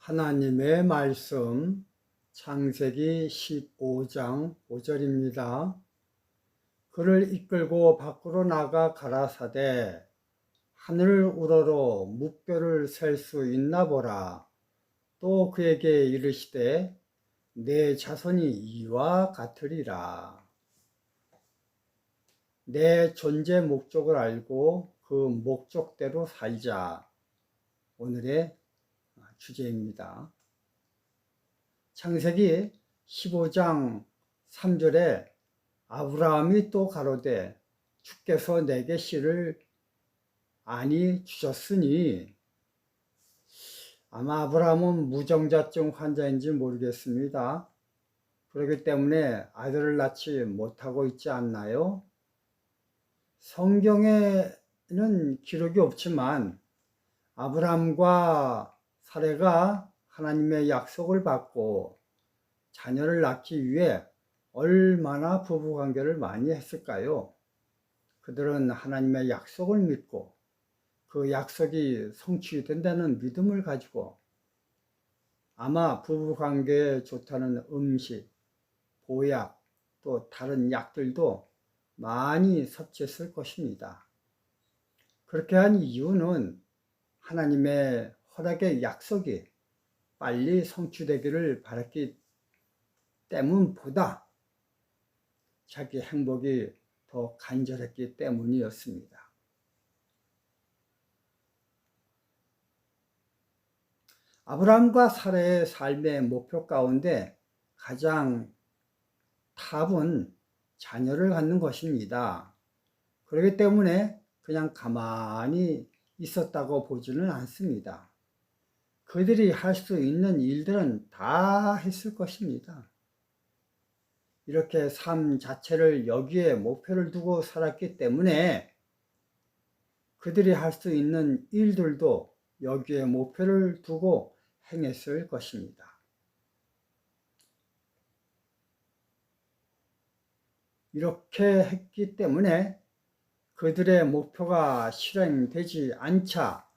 하나님의 말씀 창세기 15장 5절입니다. 그를 이끌고 밖으로 나가 가라사대 하늘 우러러 묵뼈를 셀 수 있나 보라. 또 그에게 이르시되 내 자손이 이와 같으리라. 내 존재 목적을 알고 그 목적대로 살자. 오늘의 주제입니다. 창세기 15장 3절에 아브라함이 또 가로되 주께서 내게 씨를 아니 주셨으니, 아마 아브라함은 무정자증 환자인지 모르겠습니다. 그렇기 때문에 아들을 낳지 못하고 있지 않나요? 성경에는 기록이 없지만 아브라함과 사레가 하나님의 약속을 받고 자녀를 낳기 위해 얼마나 부부관계를 많이 했을까요? 그들은 하나님의 약속을 믿고 그 약속이 성취된다는 믿음을 가지고 아마 부부관계에 좋다는 음식, 보약, 또 다른 약들도 많이 섭취했을 것입니다. 그렇게 한 이유는 하나님의 허락의 약속이 빨리 성취되기를 바랐기 때문보다 자기 행복이 더 간절했기 때문이었습니다. 아브라함과 사라의 삶의 목표 가운데 가장 탑은 자녀를 갖는 것입니다. 그렇기 때문에 그냥 가만히 있었다고 보지는 않습니다. 그들이 할 수 있는 일들은 다 했을 것입니다. 이렇게 삶 자체를 여기에 목표를 두고 살았기 때문에 그들이 할 수 있는 일들도 여기에 목표를 두고 행했을 것입니다. 이렇게 했기 때문에 그들의 목표가 실행되지 않자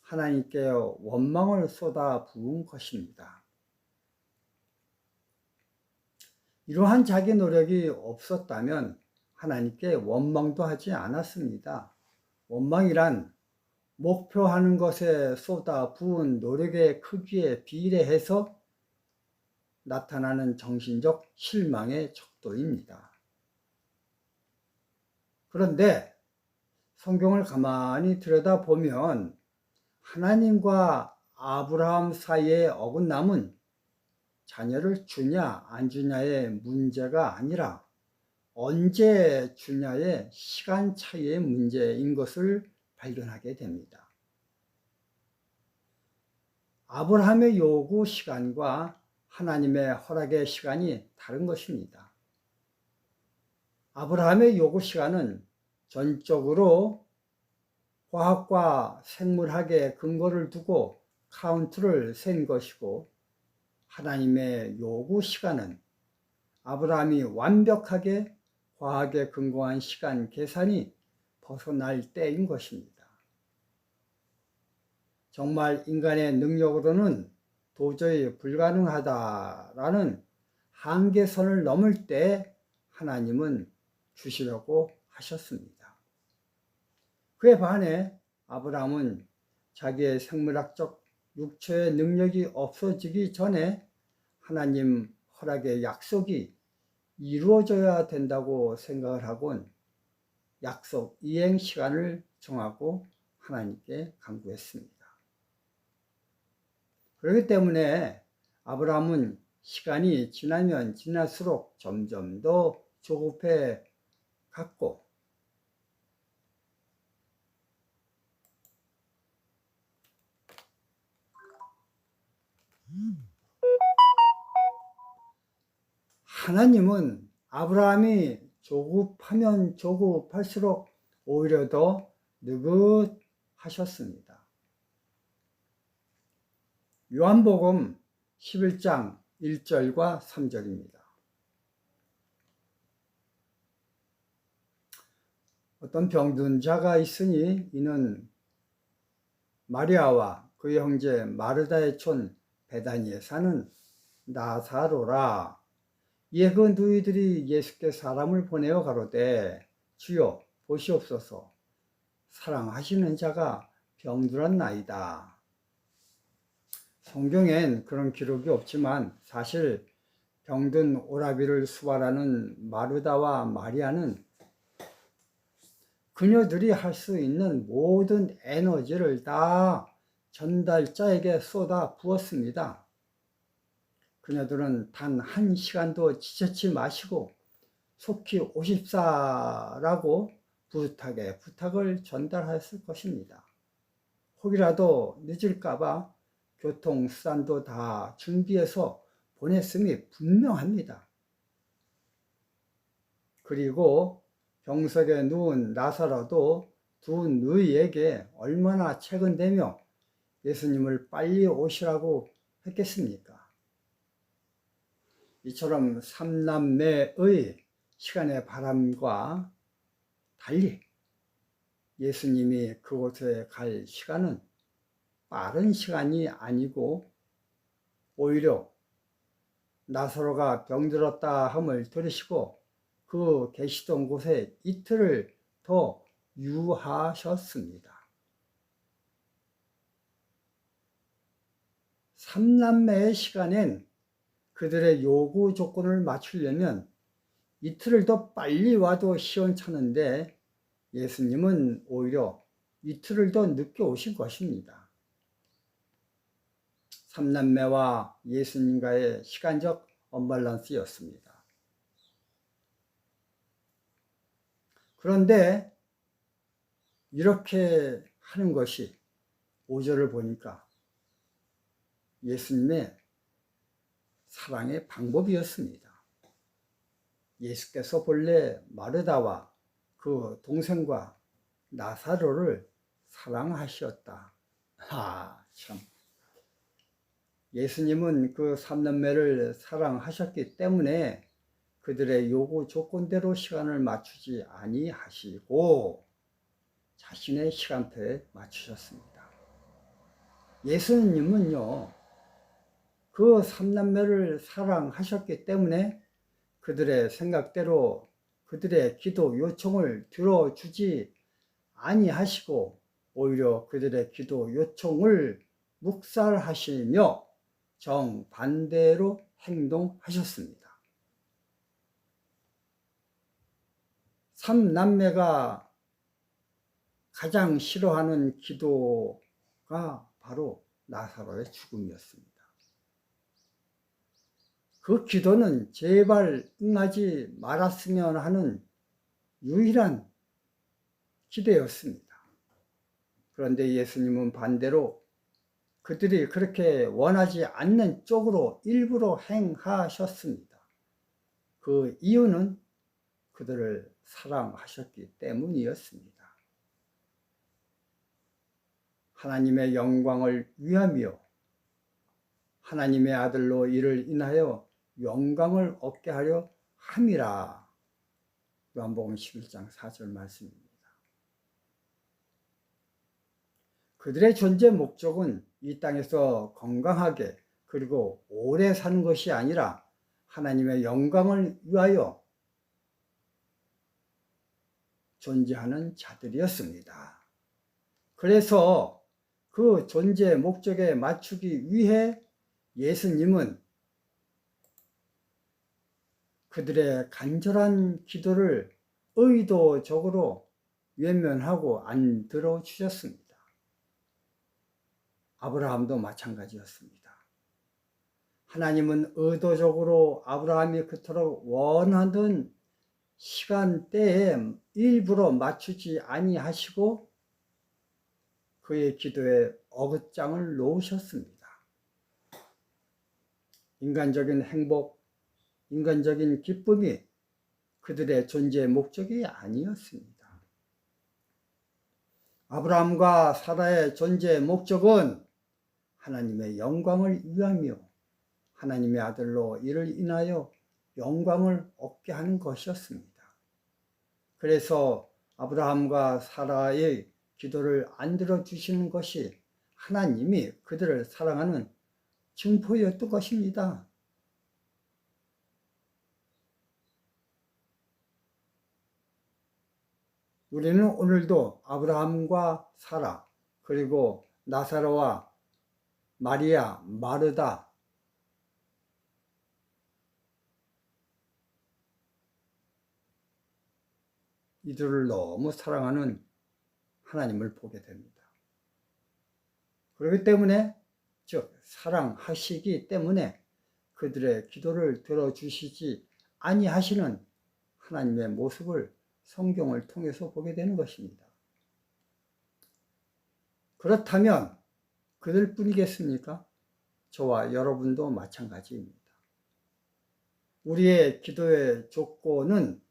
하나님께 원망을 쏟아 부은 것입니다. 이러한 자기 노력이 없었다면 하나님께 원망도 하지 않았습니다. 원망이란 목표하는 것에 쏟아 부은 노력의 크기에 비례해서 나타나는 정신적 실망의 척도입니다. 그런데 성경을 가만히 들여다보면 하나님과 아브라함 사이의 어긋남은 자녀를 주냐 안 주냐의 문제가 아니라 언제 주냐의 시간 차이의 문제인 것을 발견하게 됩니다. 아브라함의 요구 시간과 하나님의 허락의 시간이 다른 것입니다. 아브라함의 요구 시간은 전적으로 화학과 생물학의 근거를 두고 카운트를 센 것이고, 하나님의 요구 시간은 아브라함이 완벽하게 과학에 근거한 시간 계산이 벗어날 때인 것입니다. 정말 인간의 능력으로는 도저히 불가능하다라는 한계선을 넘을 때 하나님은 주시려고 하셨습니다. 그에 반해 아브라함은 자기의 생물학적 육체의 능력이 없어지기 전에 하나님 허락의 약속이 이루어져야 된다고 생각을 하곤 약속 이행 시간을 정하고 하나님께 간구했습니다. 그렇기 때문에 아브라함은 시간이 지나면 지날수록 점점 더 조급해 갔고, 하나님은 아브라함이 조급하면 조급할수록 오히려 더 느긋하셨습니다. 요한복음 11장 1절과 3절입니다. 어떤 병든 자가 있으니 이는 마리아와 그의 형제 마르다의 촌 베다니에 사는 나사로라. 이에 그 누이들이 예수께 사람을 보내어 가로되 주여 보시옵소서 사랑하시는 자가 병들었나이다. 성경엔 그런 기록이 없지만 사실 병든 오라비를 수발하는 마르다와 마리아는 그녀들이 할 수 있는 모든 에너지를 다 전달자에게 쏟아 부었습니다. 그녀들은 단 한 시간도 지체치 마시고 속히 오십사라고 부탁을 전달했을 것입니다. 혹이라도 늦을까봐 교통수단도 다 준비해서 보냈음이 분명합니다. 그리고 병석에 누운 나사로도 두 누이에게 얼마나 채근대며 예수님을 빨리 오시라고 했겠습니까? 이처럼 삼남매의 시간의 바람과 달리 예수님이 그곳에 갈 시간은 빠른 시간이 아니고 오히려 나사로가 병들었다 함을 들으시고 그 계시던 곳에 이틀을 더 유하셨습니다. 삼남매의 시간엔 그들의 요구 조건을 맞추려면 이틀을 더 빨리 와도 시원찮은데 예수님은 오히려 이틀을 더 늦게 오신 것입니다. 삼남매와 예수님과의 시간적 언밸런스였습니다. 그런데 이렇게 하는 것이 5절을 보니까 예수님의 사랑의 방법이었습니다. 예수께서 본래 마르다와 그 동생과 나사로를 사랑하셨다. 참. 예수님은 그 삼남매를 사랑하셨기 때문에 그들의 요구 조건대로 시간을 맞추지 아니하시고 자신의 시간표에 맞추셨습니다. 예수님은요, 그 삼남매를 사랑하셨기 때문에 그들의 생각대로 그들의 기도 요청을 들어주지 아니하시고 오히려 그들의 기도 요청을 묵살하시며 정반대로 행동하셨습니다. 삼남매가 가장 싫어하는 기도가 바로 나사로의 죽음이었습니다. 그 기도는 제발 응하지 말았으면 하는 유일한 기도였습니다. 그런데 예수님은 반대로 그들이 그렇게 원하지 않는 쪽으로 일부러 행하셨습니다. 그 이유는 그들을 사랑하셨기 때문이었습니다. 하나님의 영광을 위하며 하나님의 아들로 이를 인하여 영광을 얻게 하려 함이라. 요한복음 11장 4절 말씀입니다. 그들의 존재 목적은 이 땅에서 건강하게 그리고 오래 사는 것이 아니라 하나님의 영광을 위하여 존재하는 자들이었습니다. 그래서 그 존재 목적에 맞추기 위해 예수님은 그들의 간절한 기도를 의도적으로 외면하고 안 들어주셨습니다. 아브라함도 마찬가지였습니다. 하나님은 의도적으로 아브라함이 그토록 원하던 시간대에 일부러 맞추지 아니하시고 그의 기도에 어긋장을 놓으셨습니다. 인간적인 행복, 인간적인 기쁨이 그들의 존재의 목적이 아니었습니다. 아브라함과 사라의 존재의 목적은 하나님의 영광을 위하며 하나님의 아들로 이를 인하여 영광을 얻게 하는 것이었습니다. 그래서 아브라함과 사라의 기도를 안 들어주시는 것이 하나님이 그들을 사랑하는 증포였던 것입니다. 우리는 오늘도 아브라함과 사라, 그리고 나사로와 마리아, 마르다, 이들을 너무 사랑하는 하나님을 보게 됩니다. 그렇기 때문에, 즉 사랑하시기 때문에 그들의 기도를 들어주시지 아니하시는 하나님의 모습을 성경을 통해서 보게 되는 것입니다. 그렇다면 그들 뿐이겠습니까? 저와 여러분도 마찬가지입니다. 우리의 기도의 조건은,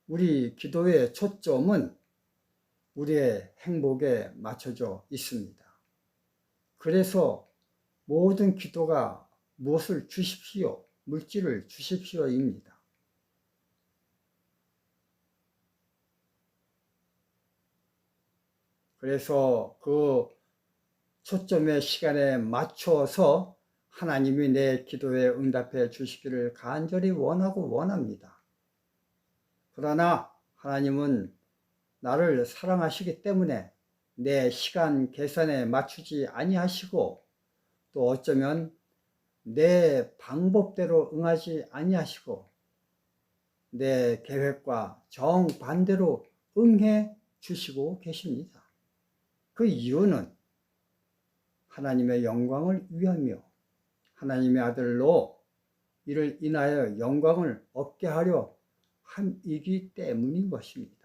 우리 기도의 초점은 우리의 행복에 맞춰져 있습니다. 그래서 모든 기도가 무엇을 주십시오, 물질을 주십시오입니다. 그래서 그 초점의 시간에 맞춰서 하나님이 내 기도에 응답해 주시기를 간절히 원하고 원합니다. 그러나 하나님은 나를 사랑하시기 때문에 내 시간 계산에 맞추지 아니하시고, 또 어쩌면 내 방법대로 응하지 아니하시고 내 계획과 정반대로 응해 주시고 계십니다. 그 이유는 하나님의 영광을 위하며 하나님의 아들로 이를 인하여 영광을 얻게 하려 함이기 때문인 것입니다.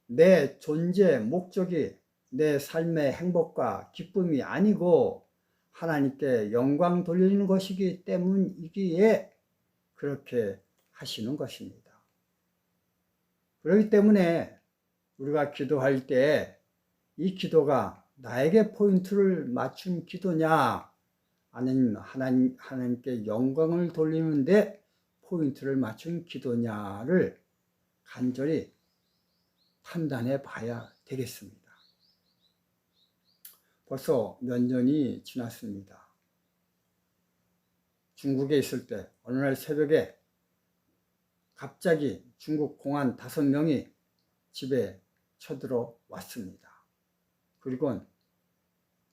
내 존재 목적이 내 삶의 행복과 기쁨이 아니고 하나님께 영광 돌리는 것이기 때문이기에 그렇게 하시는 것입니다. 그렇기 때문에 우리가 기도할 때 이 기도가 나에게 포인트를 맞춘 기도냐, 아니면 하나님께 영광을 돌리는데 포인트를 맞춘 기도냐를 간절히 판단해 봐야 되겠습니다. 벌써 몇 년이 지났습니다. 중국에 있을 때 어느 날 새벽에 갑자기 중국 공안 5명이 집에 쳐들어 왔습니다. 그리고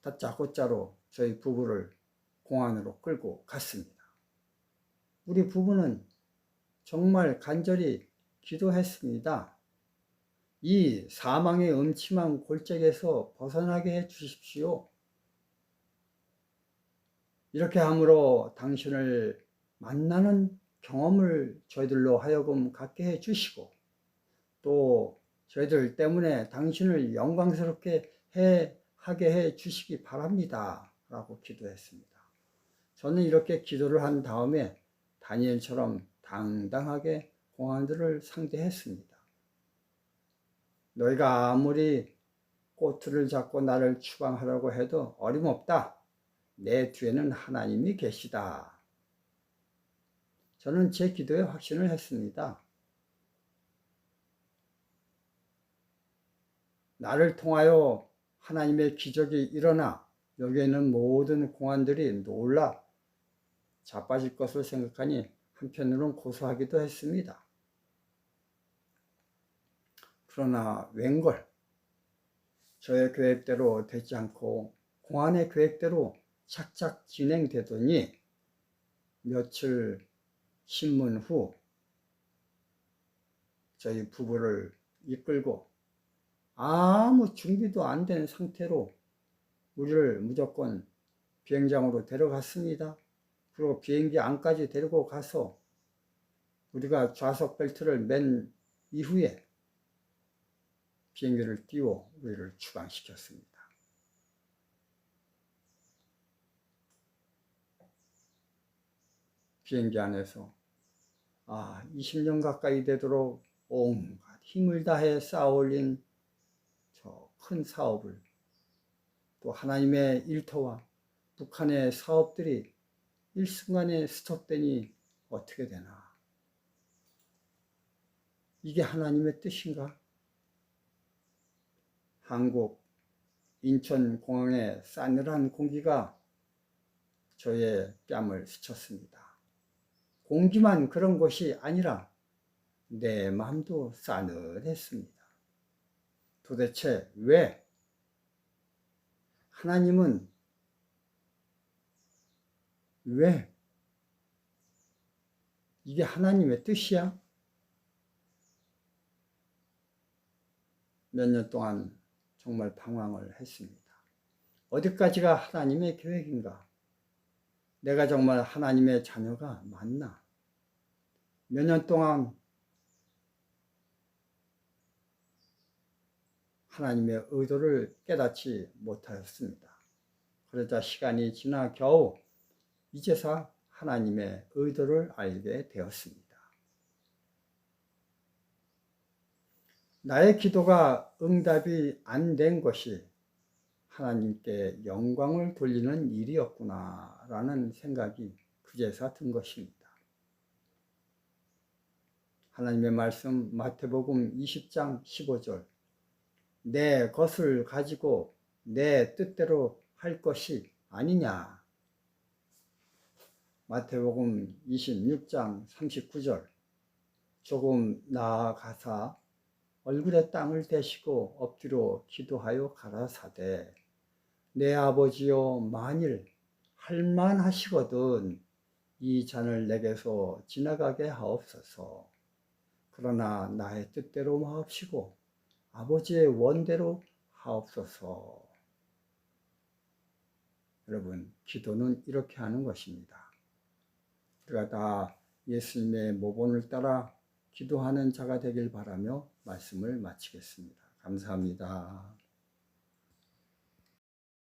다짜고짜로 저희 부부를 공안으로 끌고 갔습니다. 우리 부부는 정말 간절히 기도했습니다. 이 사망의 음침한 골짜기에서 벗어나게 해 주십시오. 이렇게 함으로 당신을 만나는 경험을 저희들로 하여금 갖게 해 주시고, 또 저희들 때문에 당신을 영광스럽게 하게 해 주시기 바랍니다 라고 기도했습니다. 저는 이렇게 기도를 한 다음에 다니엘처럼 당당하게 공안들을 상대했습니다. 너희가 아무리 꼬투를 잡고 나를 추방하려고 해도 어림없다. 내 뒤에는 하나님이 계시다. 저는 제 기도에 확신을 했습니다. 나를 통하여 하나님의 기적이 일어나 여기에는 모든 공안들이 놀라 자빠질 것을 생각하니 한편으로는 고소하기도 했습니다. 그러나 웬걸 저의 계획대로 되지 않고 공안의 계획대로 착착 진행되더니 며칠 신문 후 저희 부부를 이끌고 아무 준비도 안 된 상태로 우리를 무조건 비행장으로 데려갔습니다. 그리고 비행기 안까지 데리고 가서 우리가 좌석 벨트를 맨 이후에 비행기를 띄워 우리를 추방시켰습니다. 비행기 안에서 20년 가까이 되도록 온갖 힘을 다해 쌓아올린 저 큰 사업을, 또 하나님의 일터와 북한의 사업들이 일순간에 스톱되니 어떻게 되나? 이게 하나님의 뜻인가? 한국 인천공항의 싸늘한 공기가 저의 뺨을 스쳤습니다. 공기만 그런 것이 아니라 내 마음도 싸늘했습니다. 도대체 왜? 하나님은 왜? 이게 하나님의 뜻이야? 몇 년 동안 정말 방황을 했습니다. 어디까지가 하나님의 계획인가? 내가 정말 하나님의 자녀가 맞나? 몇 년 동안 하나님의 의도를 깨닫지 못하였습니다. 그러자 시간이 지나 겨우 이제서 하나님의 의도를 알게 되었습니다. 나의 기도가 응답이 안 된 것이 하나님께 영광을 돌리는 일이었구나 라는 생각이 그제서 든 것입니다. 하나님의 말씀 마태복음 20장 15절 내 것을 가지고 내 뜻대로 할 것이 아니냐. 마태복음 26장 39절 조금 나아가사 얼굴에 땅을 대시고 엎드려 기도하여 가라사대 내 아버지여 만일 할만하시거든 이 잔을 내게서 지나가게 하옵소서. 그러나 나의 뜻대로 마옵시고 아버지의 원대로 하옵소서. 여러분, 기도는 이렇게 하는 것입니다. 우리가 다 예수님의 모본을 따라 기도하는 자가 되길 바라며 말씀을 마치겠습니다. 감사합니다.